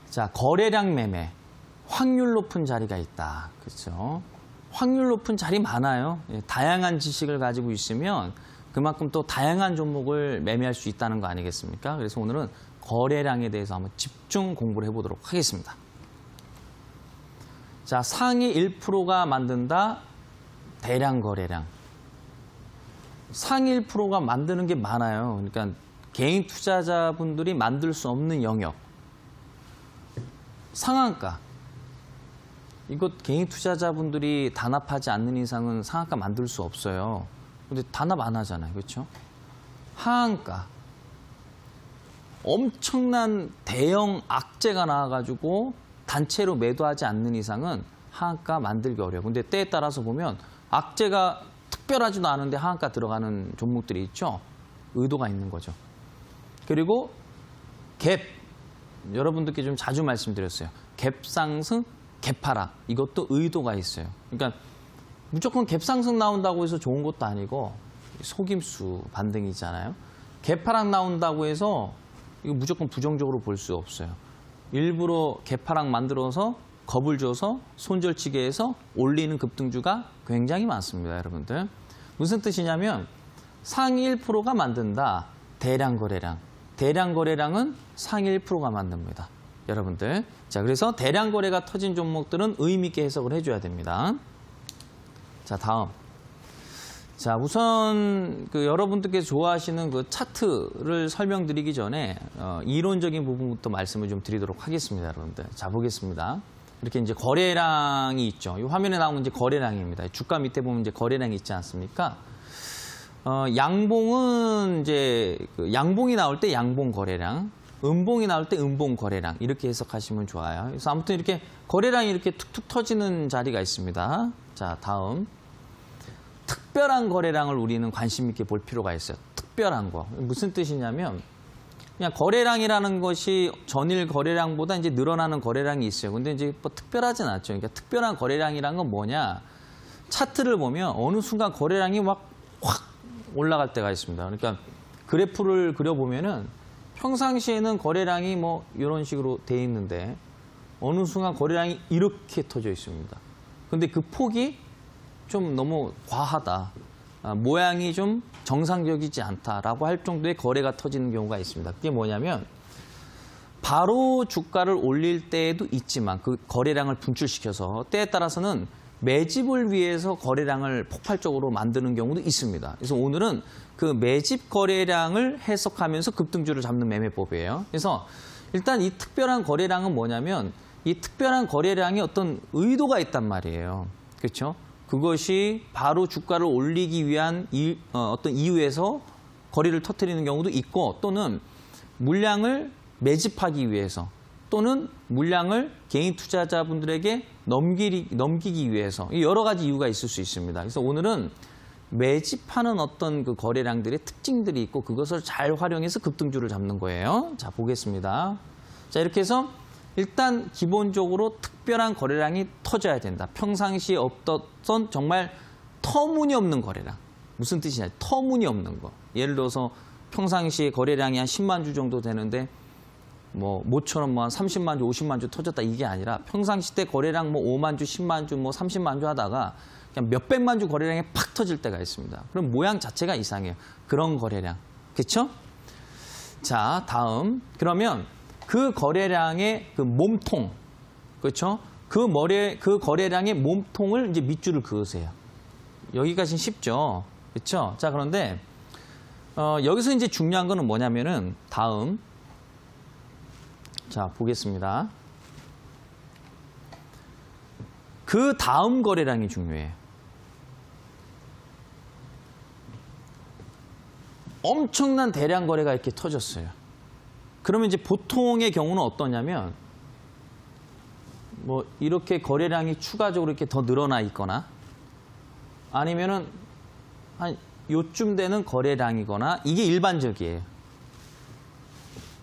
자, 거래량 매매, 확률 높은 자리가 있다, 그렇죠? 확률 높은 자리 많아요. 다양한 지식을 가지고 있으면 그만큼 또 다양한 종목을 매매할 수 있다는 거 아니겠습니까? 그래서 오늘은 거래량에 대해서 한번 집중 공부를 해보도록 하겠습니다. 자, 상위 1%가 만든다, 대량 거래량. 상위 1%가 만드는 게 많아요. 그러니까 개인 투자자분들이 만들 수 없는 영역. 상한가. 이것 개인 투자자분들이 단합하지 않는 이상은 상한가 만들 수 없어요. 근데 단합 안 하잖아요. 그렇죠? 하한가. 엄청난 대형 악재가 나와가지고 단체로 매도하지 않는 이상은 하한가 만들기 어려워요. 근데 때에 따라서 보면 악재가 특별하지도 않은데 하한가 들어가는 종목들이 있죠. 의도가 있는 거죠. 그리고 갭. 여러분들께 좀 자주 말씀드렸어요. 갭 상승, 갭 하락. 이것도 의도가 있어요. 그러니까 무조건 갭 상승 나온다고 해서 좋은 것도 아니고 속임수 반등이잖아요. 갭 하락 나온다고 해서 이거 무조건 부정적으로 볼 수 없어요. 일부러 갭 하락 만들어서 겁을 줘서 손절치게 해서 올리는 급등주가 굉장히 많습니다, 여러분들. 무슨 뜻이냐면 상위 1%가 만든다, 대량 거래량. 대량 거래량은 상위 1%가 만듭니다, 여러분들. 자, 그래서 대량 거래가 터진 종목들은 의미 있게 해석을 해줘야 됩니다. 자, 다음. 자, 우선 여러분들께서 좋아하시는 그 차트를 설명드리기 전에 이론적인 부분부터 말씀을 좀 드리도록 하겠습니다, 여러분들. 자, 보겠습니다. 이렇게 이제 거래량이 있죠. 이 화면에 나오는 이제 거래량입니다. 주가 밑에 보면 이제 거래량이 있지 않습니까? 양봉은 이제 양봉이 나올 때 양봉 거래량, 음봉이 나올 때 음봉 거래량, 이렇게 해석하시면 좋아요. 그래서 아무튼 이렇게 거래량이 이렇게 툭툭 터지는 자리가 있습니다. 자, 다음. 특별한 거래량을 우리는 관심 있게 볼 필요가 있어요. 특별한 거. 무슨 뜻이냐면 그냥 거래량이라는 것이 전일 거래량보다 이제 늘어나는 거래량이 있어요. 근데 이제 뭐 특별하진 않죠. 그러니까 특별한 거래량이라는 건 뭐냐? 차트를 보면 어느 순간 거래량이 막 확 올라갈 때가 있습니다. 그러니까 그래프를 그려보면은 평상시에는 거래량이 뭐 이런 식으로 돼 있는데 어느 순간 거래량이 이렇게 터져 있습니다. 근데 그 폭이 좀 너무 과하다. 모양이 좀 정상적이지 않다라고 할 정도의 거래가 터지는 경우가 있습니다. 그게 뭐냐면 바로 주가를 올릴 때에도 있지만 그 거래량을 분출시켜서 때에 따라서는 매집을 위해서 거래량을 폭발적으로 만드는 경우도 있습니다. 그래서 오늘은 그 매집 거래량을 해석하면서 급등주를 잡는 매매법이에요. 그래서 일단 이 특별한 거래량은 뭐냐면 이 특별한 거래량이 어떤 의도가 있단 말이에요. 그렇죠? 그것이 바로 주가를 올리기 위한 어떤 이유에서 거래를 터뜨리는 경우도 있고 또는 물량을 매집하기 위해서 또는 물량을 개인 투자자분들에게 넘기기 위해서 여러 가지 이유가 있을 수 있습니다. 그래서 오늘은 매집하는 어떤 그 거래량들의 특징들이 있고 그것을 잘 활용해서 급등주를 잡는 거예요. 자, 보겠습니다. 자, 이렇게 해서 일단 기본적으로 특별한 거래량이 터져야 된다. 평상시에 없던 정말 터무니없는 거래량. 무슨 뜻이냐? 터무니없는 거. 예를 들어서 평상시에 거래량이 한 10만 주 정도 되는데 뭐 모처럼 뭐 한 30만 주, 50만 주 터졌다 이게 아니라 평상시 때 거래량 뭐 5만 주, 10만 주, 뭐 30만 주 하다가 그냥 몇백만 주 거래량이 팍 터질 때가 있습니다. 그럼 모양 자체가 이상해요. 그런 거래량. 그렇죠? 자, 다음. 그러면 그 거래량의 그 몸통. 그렇죠? 그 거래량의 몸통을 이제 밑줄을 그으세요. 여기까지는 쉽죠. 그렇죠? 자, 그런데 여기서 이제 중요한 거는 뭐냐면은 다음. 자, 보겠습니다. 그 다음 거래량이 중요해요. 엄청난 대량 거래가 이렇게 터졌어요. 그러면 이제 보통의 경우는 어떠냐면 뭐 이렇게 거래량이 추가적으로 이렇게 더 늘어나 있거나 아니면은 한 요쯤 되는 거래량이거나 이게 일반적이에요.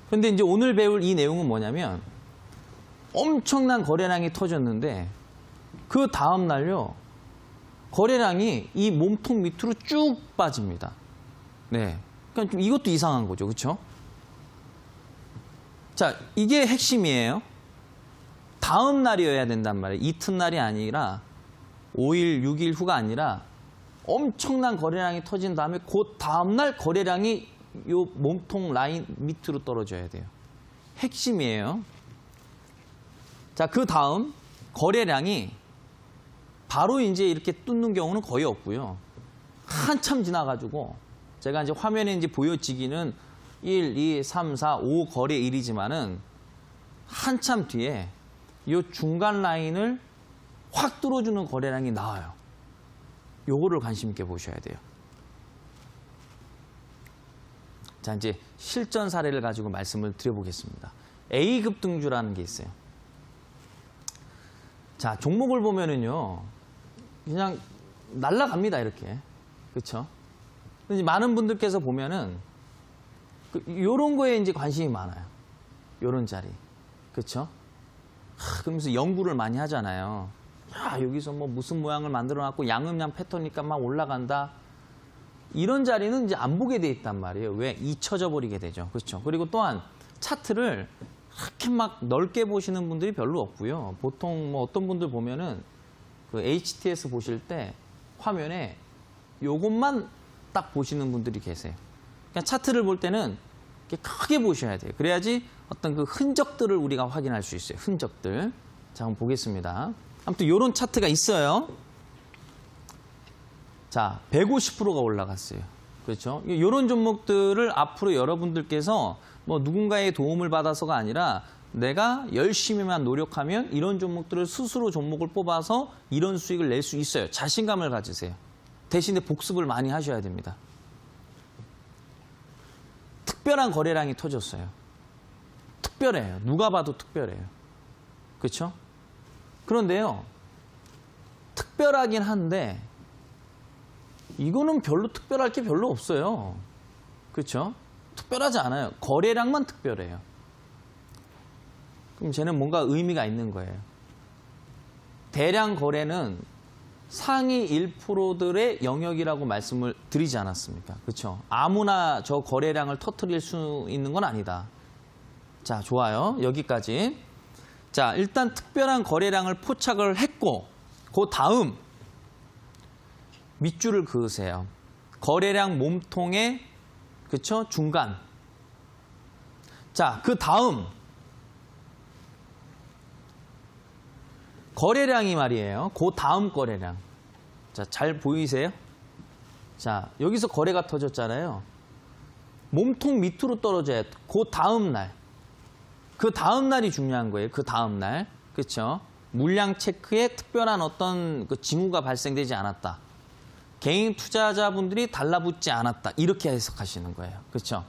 근데 이제 오늘 배울 이 내용은 뭐냐면 엄청난 거래량이 터졌는데 그 다음 날요 거래량이 이 몸통 밑으로 쭉 빠집니다. 네, 그러니까 좀 이것도 이상한 거죠, 그렇죠? 자, 이게 핵심이에요. 다음 날이어야 된단 말이에요. 이튿날이 아니라 5일, 6일 후가 아니라 엄청난 거래량이 터진 다음에 그 다음 날 거래량이 요 몸통 라인 밑으로 떨어져야 돼요. 핵심이에요. 자, 그 다음 거래량이 바로 이제 이렇게 뚫는 경우는 거의 없고요. 한참 지나가지고 제가 이제 화면에 이제 보여지기는 1, 2, 3, 4, 5 거래일이지만은 한참 뒤에 이 중간 라인을 확 뚫어주는 거래량이 나와요. 요거를 관심 있게 보셔야 돼요. 자, 이제 실전 사례를 가지고 말씀을 드려보겠습니다. A급 등주라는 게 있어요. 자, 종목을 보면은요, 그냥 날아갑니다, 이렇게. 그렇죠? 많은 분들께서 보면은 요런 거에 이제 관심이 많아요. 요런 자리. 그렇죠? 그러면서 연구를 많이 하잖아요. 야, 여기서 뭐 무슨 모양을 만들어 놨고 양음양 패턴이니까 막 올라간다. 이런 자리는 이제 안 보게 돼 있단 말이에요. 왜? 잊혀져 버리게 되죠. 그렇죠? 그리고 또한 차트를 그렇게 막 넓게 보시는 분들이 별로 없고요. 보통 뭐 어떤 분들 보면은 그 HTS 보실 때 화면에 요것만 딱 보시는 분들이 계세요. 그냥 차트를 볼 때는 이렇게 크게 보셔야 돼요. 그래야지 어떤 그 흔적들을 우리가 확인할 수 있어요. 흔적들. 자, 한번 보겠습니다. 아무튼 요런 차트가 있어요. 자, 150%가 올라갔어요. 그렇죠? 요런 종목들을 앞으로 여러분들께서 뭐 누군가의 도움을 받아서가 아니라 내가 열심히만 노력하면 이런 종목들을 스스로 종목을 뽑아서 이런 수익을 낼 수 있어요. 자신감을 가지세요. 대신에 복습을 많이 하셔야 됩니다. 특별한 거래량이 터졌어요. 특별해요. 누가 봐도 특별해요. 그렇죠? 그런데요. 특별하긴 한데 이거는 별로 특별할 게 별로 없어요. 그렇죠? 특별하지 않아요. 거래량만 특별해요. 그럼 쟤는 뭔가 의미가 있는 거예요. 대량 거래는 상위 1%들의 영역이라고 말씀을 드리지 않았습니까? 그렇죠? 아무나 저 거래량을 터뜨릴 수 있는 건 아니다. 자, 좋아요. 여기까지. 자, 일단 특별한 거래량을 포착을 했고 그 다음 밑줄을 그으세요. 거래량 몸통의 그쵸? 중간. 자, 그 다음 거래량이 말이에요. 그 다음 거래량. 자, 잘 보이세요? 자, 여기서 거래가 터졌잖아요. 몸통 밑으로 떨어져야 그 다음 날. 그 다음 날이 중요한 거예요. 그 다음 날. 그렇죠? 물량 체크에 특별한 어떤 그 징후가 발생되지 않았다. 개인 투자자분들이 달라붙지 않았다. 이렇게 해석하시는 거예요. 그렇죠?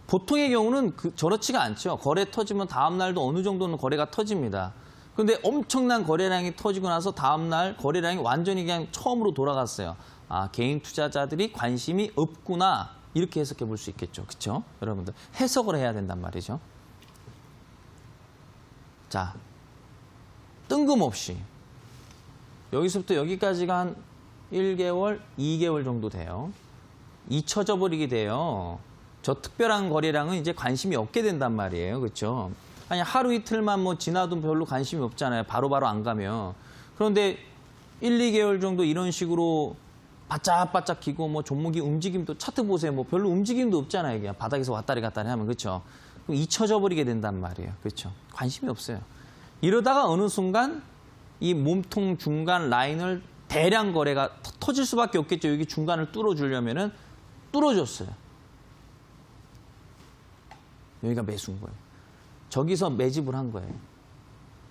보통의 경우는 저렇지가 않죠. 거래 터지면 다음 날도 어느 정도는 거래가 터집니다. 그런데 엄청난 거래량이 터지고 나서 다음 날 거래량이 완전히 그냥 처음으로 돌아갔어요. 아, 개인 투자자들이 관심이 없구나. 이렇게 해석해 볼 수 있겠죠. 그렇죠? 여러분들 해석을 해야 된단 말이죠. 자, 뜬금없이 여기서부터 여기까지가 한 1개월, 2개월 정도 돼요. 잊혀져 버리게 돼요. 저 특별한 거래량은 이제 관심이 없게 된단 말이에요. 그렇죠? 아니, 하루 이틀만 뭐 지나도 별로 관심이 없잖아요. 바로바로 안 가면. 그런데 1, 2개월 정도 이런 식으로 바짝바짝 기고 뭐 종목이 움직임도 차트 보세요. 뭐 별로 움직임도 없잖아요. 그냥 바닥에서 왔다리 갔다리 하면. 그렇죠? 그럼 잊혀져 버리게 된단 말이에요. 그렇죠? 관심이 없어요. 이러다가 어느 순간 이 몸통 중간 라인을 대량 거래가 터질 수밖에 없겠죠. 여기 중간을 뚫어주려면은 뚫어줬어요. 여기가 매수인 거예요. 저기서 매집을 한 거예요.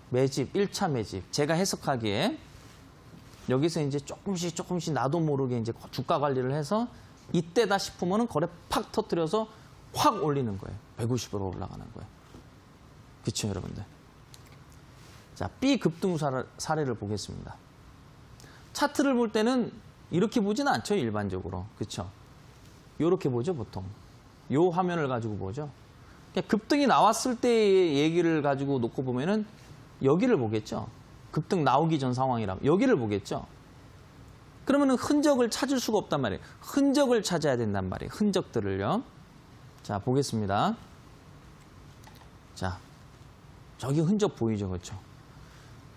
매집, 1차 매집. 제가 해석하기에 여기서 이제 조금씩 나도 모르게 이제 주가 관리를 해서 이때다 싶으면 거래 팍 터뜨려서 확 올리는 거예요. 150으로 올라가는 거예요. 그렇죠, 여러분들? 자, B 급등 사례를 보겠습니다. 차트를 볼 때는 이렇게 보진 않죠, 일반적으로. 그렇죠? 이렇게 보죠, 보통. 요 화면을 가지고 보죠. 그러니까 급등이 나왔을 때의 얘기를 가지고 놓고 보면은 여기를 보겠죠. 급등 나오기 전 상황이라면 여기를 보겠죠. 그러면은 흔적을 찾을 수가 없단 말이에요. 흔적을 찾아야 된단 말이에요. 흔적들을요. 자, 보겠습니다. 자, 저기 흔적 보이죠, 그렇죠?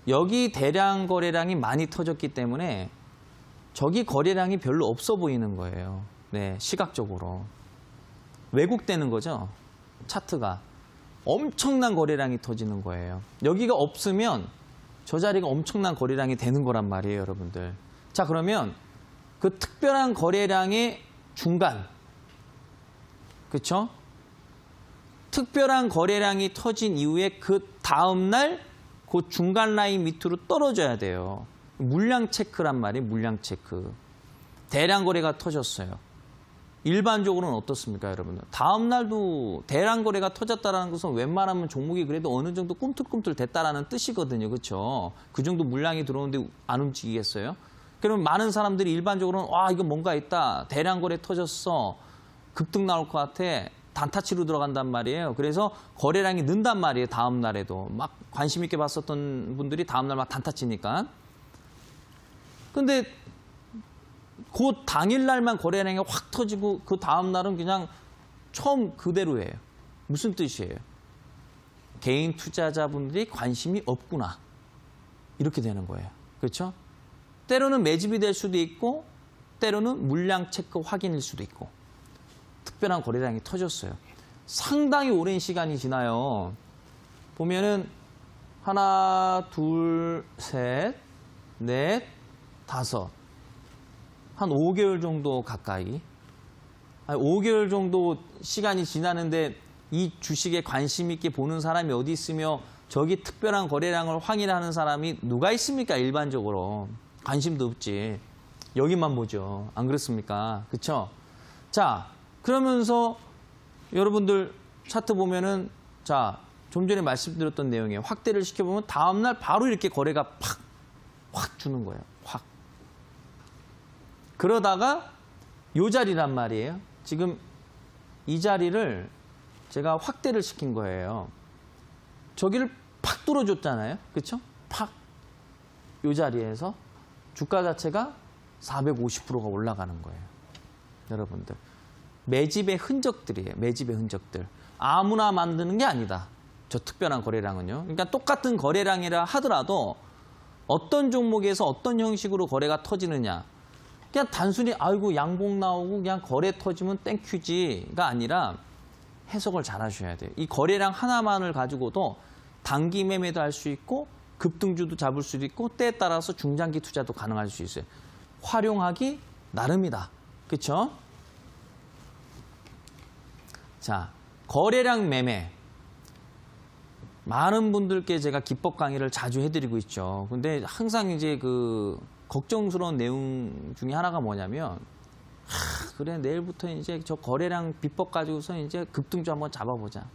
여기 대량 거래량이 많이 터졌기 때문에 저기 거래량이 별로 없어 보이는 거예요. 네, 시각적으로. 왜곡되는 거죠. 차트가. 엄청난 거래량이 터지는 거예요. 여기가 없으면 저 자리가 엄청난 거래량이 되는 거란 말이에요, 여러분들. 자, 그러면 그 특별한 거래량의 중간, 그렇죠? 특별한 거래량이 터진 이후에 그 다음 날 그 중간 라인 밑으로 떨어져야 돼요. 물량 체크란 말이에요, 물량 체크. 대량 거래가 터졌어요. 일반적으로는 어떻습니까, 여러분들? 다음 날도 대량 거래가 터졌다는 것은 웬만하면 종목이 그래도 어느 정도 꿈틀꿈틀 됐다라는 뜻이거든요, 그렇죠? 그 정도 물량이 들어오는데 안 움직이겠어요? 그러면 많은 사람들이 일반적으로는 와, 이거 뭔가 있다. 대량 거래 터졌어. 급등 나올 것 같아. 단타치로 들어간단 말이에요. 그래서 거래량이 는단 말이에요. 다음 날에도. 막 관심 있게 봤었던 분들이 다음 날 막 단타치니까. 근데 그 당일 날만 거래량이 확 터지고 그 다음 날은 그냥 처음 그대로예요. 무슨 뜻이에요? 개인 투자자분들이 관심이 없구나. 이렇게 되는 거예요. 그렇죠? 때로는 매집이 될 수도 있고 때로는 물량 체크 확인일 수도 있고 특별한 거래량이 터졌어요. 상당히 오랜 시간이 지나요. 보면은 하나, 둘, 셋, 넷, 다섯. 한 5개월 정도 가까이. 5개월 정도 시간이 지나는데 이 주식에 관심 있게 보는 사람이 어디 있으며 저기 특별한 거래량을 확인하는 사람이 누가 있습니까? 일반적으로. 관심도 없지. 여기만 보죠. 안 그렇습니까? 그렇죠? 자, 그러면서 여러분들 차트 보면은 자, 좀 전에 말씀드렸던 내용이에요. 확대를 시켜보면 다음날 바로 이렇게 거래가 확 주는 거예요. 확. 그러다가 요 자리란 말이에요. 지금 이 자리를 제가 확대를 시킨 거예요. 저기를 팍 뚫어줬잖아요. 그렇죠? 팍. 요 자리에서 주가 자체가 450%가 올라가는 거예요. 여러분들. 매집의 흔적들이에요. 매집의 흔적들. 아무나 만드는 게 아니다. 저 특별한 거래량은요. 그러니까 똑같은 거래량이라 하더라도 어떤 종목에서 어떤 형식으로 거래가 터지느냐. 그냥 단순히 아이고 양봉 나오고 그냥 거래 터지면 땡큐지가 아니라 해석을 잘 하셔야 돼요. 이 거래량 하나만을 가지고도 단기 매매도 할 수 있고 급등주도 잡을 수도 있고 때에 따라서 중장기 투자도 가능할 수 있어요. 활용하기 나름이다. 그렇죠? 자, 거래량 매매. 많은 분들께 제가 기법 강의를 자주 해드리고 있죠. 근데 항상 이제 그 걱정스러운 내용 중에 하나가 뭐냐면, 그래, 내일부터 이제 저 거래량 비법 가지고서 이제 급등주 한번 잡아보자.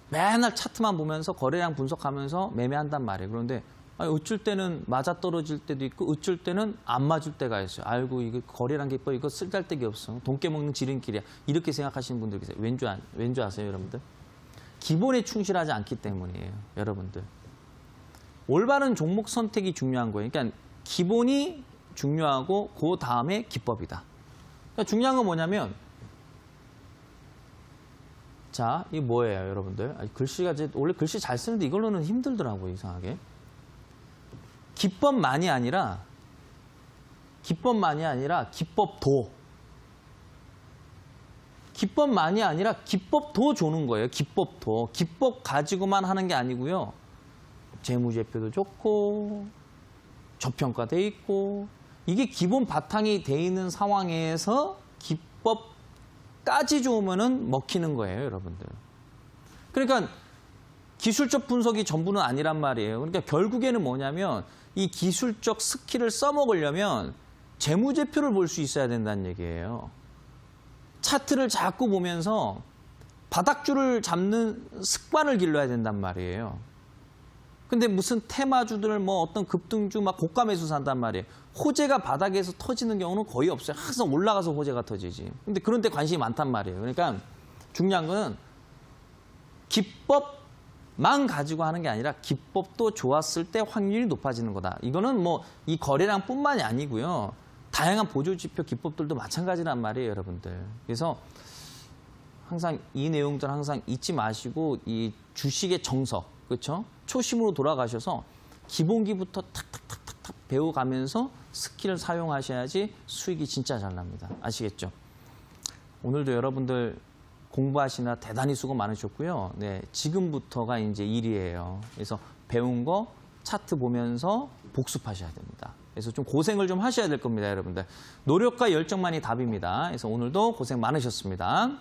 맨날 차트만 보면서 거래량 분석하면서 매매한단 말이에요. 그런데 어쩔 때는 맞아 떨어질 때도 있고 어쩔 때는 안 맞을 때가 있어요. 아이고 이거 거래량 기법 이거 쓸데기 없어. 돈 깨먹는 지름길이야. 이렇게 생각하시는 분들 계세요. 왠지 아세요, 여러분들? 기본에 충실하지 않기 때문이에요, 여러분들. 올바른 종목 선택이 중요한 거예요. 그러니까 기본이 중요하고 그 다음에 기법이다. 그러니까 중요한 건 뭐냐면 자, 이게 뭐예요, 여러분들? 글씨가 원래 글씨 잘 쓰는데 이걸로는 힘들더라고요, 이상하게. 기법만이 아니라 기법도. 기법만이 아니라 기법도 주는 거예요. 기법도. 기법 가지고만 하는 게 아니고요. 재무제표도 좋고 저평가돼 있고 이게 기본 바탕이 돼 있는 상황에서 기법까지 좋으면은 먹히는 거예요, 여러분들. 그러니까 기술적 분석이 전부는 아니란 말이에요. 그러니까 결국에는 뭐냐면 이 기술적 스킬을 써먹으려면 재무제표를 볼 수 있어야 된다는 얘기예요. 차트를 자꾸 보면서 바닥줄을 잡는 습관을 길러야 된단 말이에요. 근데 무슨 테마주들 뭐 어떤 급등주 막 고가 매수 산단 말이에요. 호재가 바닥에서 터지는 경우는 거의 없어요. 항상 올라가서 호재가 터지지. 근데 그런 데 관심이 많단 말이에요. 그러니까 중요한 거는 기법만 가지고 하는 게 아니라 기법도 좋았을 때 확률이 높아지는 거다. 이거는 뭐 이 거래량 뿐만이 아니고요. 다양한 보조지표 기법들도 마찬가지란 말이에요, 여러분들. 그래서 항상 이 내용들 항상 잊지 마시고 이 주식의 정석, 그렇죠? 초심으로 돌아가셔서 기본기부터 탁탁탁탁탁 배워가면서 스킬을 사용하셔야지 수익이 진짜 잘 납니다. 아시겠죠? 오늘도 여러분들 공부하시나 대단히 수고 많으셨고요. 네, 지금부터가 이제 일이에요. 그래서 배운 거 차트 보면서 복습하셔야 됩니다. 그래서 좀 고생을 좀 하셔야 될 겁니다, 여러분들. 노력과 열정만이 답입니다. 그래서 오늘도 고생 많으셨습니다.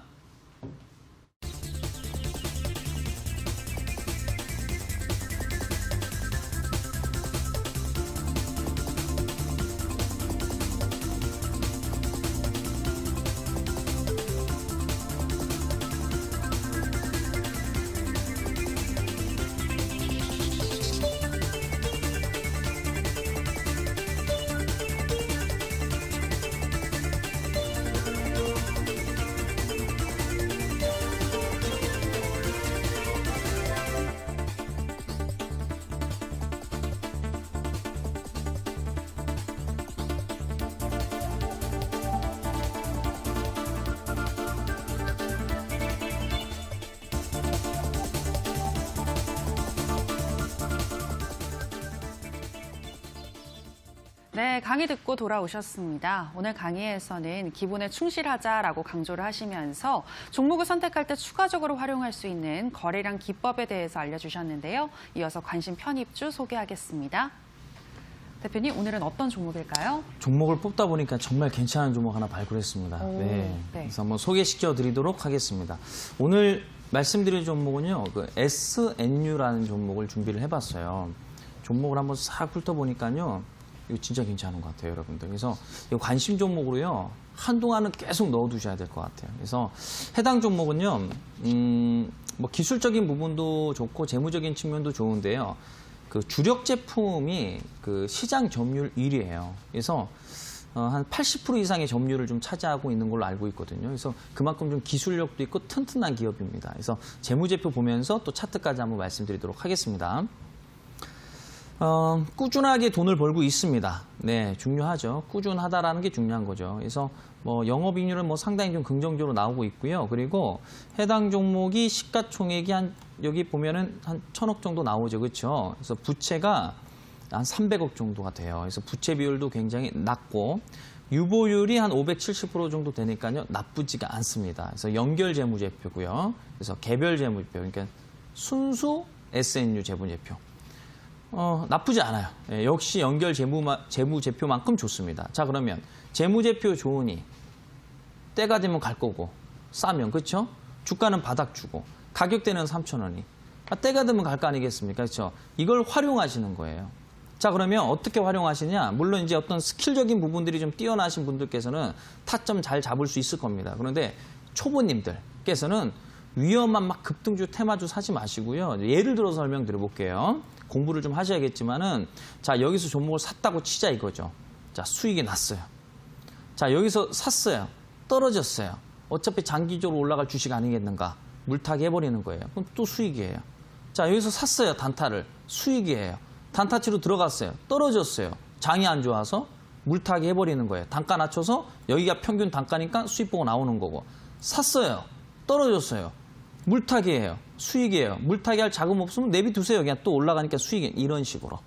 네, 강의 듣고 돌아오셨습니다. 오늘 강의에서는 기본에 충실하자라고 강조를 하시면서 종목을 선택할 때 추가적으로 활용할 수 있는 거래량 기법에 대해서 알려주셨는데요. 이어서 관심 편입주 소개하겠습니다. 대표님, 오늘은 어떤 종목일까요? 종목을 뽑다 보니까 정말 괜찮은 종목 하나 발굴했습니다. 오, 네. 네. 그래서 한번 소개시켜 드리도록 하겠습니다. 오늘 말씀드릴 종목은요, 그 SNU라는 종목을 준비를 해봤어요. 종목을 한번 싹 훑어보니까요, 이거 진짜 괜찮은 것 같아요, 여러분들. 그래서 이 관심 종목으로요, 한동안은 계속 넣어두셔야 될 것 같아요. 그래서 해당 종목은요, 뭐 기술적인 부분도 좋고 재무적인 측면도 좋은데요. 그 주력 제품이 그 시장 점유율 1위예요. 그래서 한 80% 이상의 점유율을 좀 차지하고 있는 걸로 알고 있거든요. 그래서 그만큼 좀 기술력도 있고 튼튼한 기업입니다. 그래서 재무제표 보면서 또 차트까지 한번 말씀드리도록 하겠습니다. 꾸준하게 돈을 벌고 있습니다. 네, 중요하죠. 꾸준하다라는 게 중요한 거죠. 그래서 뭐 영업이익률은 뭐 상당히 좀 긍정적으로 나오고 있고요. 그리고 해당 종목이 시가총액이 한 여기 보면은 한 1,000억 정도 나오죠, 그렇죠? 그래서 부채가 한 300억 정도가 돼요. 그래서 부채 비율도 굉장히 낮고 유보율이 한 570% 정도 되니까요, 나쁘지가 않습니다. 그래서 연결 재무제표고요. 그래서 개별 재무제표, 그러니까 순수 SNU 재무제표. 나쁘지 않아요. 예, 역시 연결 재무제표만큼 좋습니다. 자, 그러면 재무제표 좋으니 때가 되면 갈 거고 싸면, 그렇죠? 주가는 바닥 주고 가격대는 3,000원이 때가 되면 갈 거 아니겠습니까? 그렇죠? 이걸 활용하시는 거예요. 자, 그러면 어떻게 활용하시냐? 물론 이제 어떤 스킬적인 부분들이 좀 뛰어나신 분들께서는 타점 잘 잡을 수 있을 겁니다. 그런데 초보님들께서는 위험한 막 급등주, 테마주 사지 마시고요. 예를 들어서 설명드려 볼게요. 공부를 좀 하셔야겠지만은, 자, 여기서 종목을 샀다고 치자 이거죠. 자, 수익이 났어요. 자, 여기서 샀어요. 떨어졌어요. 어차피 장기적으로 올라갈 주식 아니겠는가? 물타기 해버리는 거예요. 그럼 또 수익이에요. 자, 여기서 샀어요. 단타를. 수익이에요. 단타치로 들어갔어요. 떨어졌어요. 장이 안 좋아서 물타기 해버리는 거예요. 단가 낮춰서 여기가 평균 단가니까 수익 보고 나오는 거고. 샀어요. 떨어졌어요. 물타기예요. 수익이에요. 물타기 할 자금 없으면 내비두세요. 그냥 또 올라가니까 수익이 이런 식으로.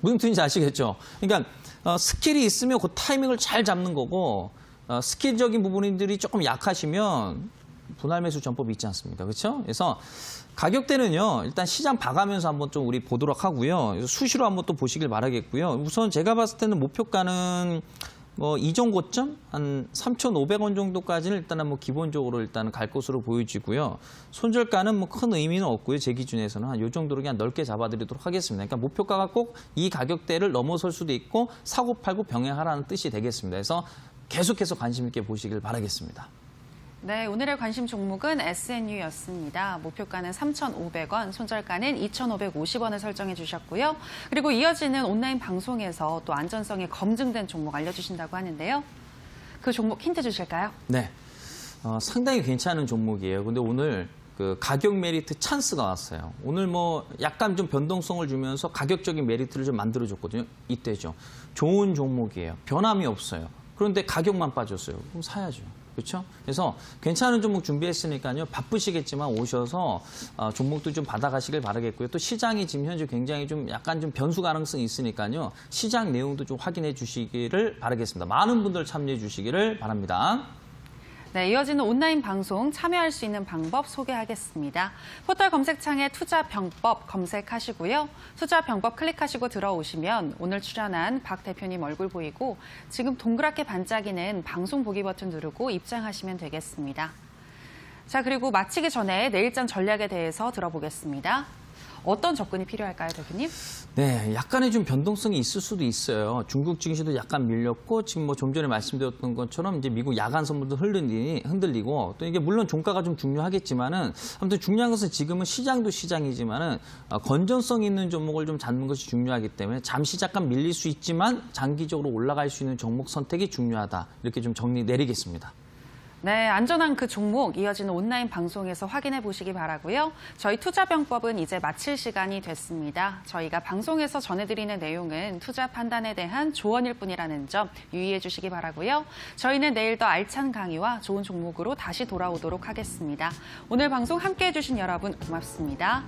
무슨 뜻인지 아시겠죠? 그러니까 스킬이 있으면 그 타이밍을 잘 잡는 거고, 스킬적인 부분들이 조금 약하시면 분할 매수 전법이 있지 않습니까? 그렇죠? 그래서 가격대는요, 일단 시장 봐가면서 한번 좀 우리 보도록 하고요. 수시로 한번 또 보시길 바라겠고요. 우선 제가 봤을 때는 목표가는 뭐 이전 고점 한 3,500원 정도까지는 일단은 뭐 기본적으로 일단은 갈 것으로 보여지고요. 손절가는 뭐 큰 의미는 없고요. 제 기준에서는 한 요 정도로 그냥 넓게 잡아드리도록 하겠습니다. 그러니까 목표가가 꼭 이 가격대를 넘어설 수도 있고 사고 팔고 병행하라는 뜻이 되겠습니다. 그래서 계속해서 관심 있게 보시길 바라겠습니다. 네, 오늘의 관심 종목은 SNU였습니다. 목표가는 3,500원, 손절가는 2,550원을 설정해 주셨고요. 그리고 이어지는 온라인 방송에서 또 안전성이 검증된 종목 알려주신다고 하는데요. 그 종목 힌트 주실까요? 네, 상당히 괜찮은 종목이에요. 근데 오늘 그 가격 메리트 찬스가 왔어요. 오늘 뭐 약간 좀 변동성을 주면서 가격적인 메리트를 좀 만들어줬거든요. 이때죠. 좋은 종목이에요. 변함이 없어요. 그런데 가격만 빠졌어요. 그럼 사야죠. 그렇죠? 그래서 괜찮은 종목 준비했으니까요. 바쁘시겠지만 오셔서 종목도 좀 받아가시길 바라겠고요. 또 시장이 지금 현재 굉장히 좀 약간 좀 변수 가능성이 있으니까요. 시장 내용도 좀 확인해 주시기를 바라겠습니다. 많은 분들 참여해 주시기를 바랍니다. 네, 이어지는 온라인 방송 참여할 수 있는 방법 소개하겠습니다. 포털 검색창에 투자병법 검색하시고요. 투자병법 클릭하시고 들어오시면 오늘 출연한 박 대표님 얼굴 보이고 지금 동그랗게 반짝이는 방송 보기 버튼 누르고 입장하시면 되겠습니다. 자, 그리고 마치기 전에 내일장 전략에 대해서 들어보겠습니다. 어떤 접근이 필요할까요, 대표님? 네, 약간의 좀 변동성이 있을 수도 있어요. 중국 증시도 약간 밀렸고 지금 뭐 좀 전에 말씀드렸던 것처럼 이제 미국 야간 선물도 흔들리고 또 이게 물론 종가가 좀 중요하겠지만은 아무튼 중요한 것은 지금은 시장도 시장이지만은 건전성 있는 종목을 좀 잡는 것이 중요하기 때문에 잠시 잠깐 밀릴 수 있지만 장기적으로 올라갈 수 있는 종목 선택이 중요하다. 이렇게 좀 정리 내리겠습니다. 네, 안전한 그 종목 이어지는 온라인 방송에서 확인해 보시기 바라고요. 저희 투자병법은 이제 마칠 시간이 됐습니다. 저희가 방송에서 전해드리는 내용은 투자 판단에 대한 조언일 뿐이라는 점 유의해 주시기 바라고요. 저희는 내일 더 알찬 강의와 좋은 종목으로 다시 돌아오도록 하겠습니다. 오늘 방송 함께해 주신 여러분 고맙습니다.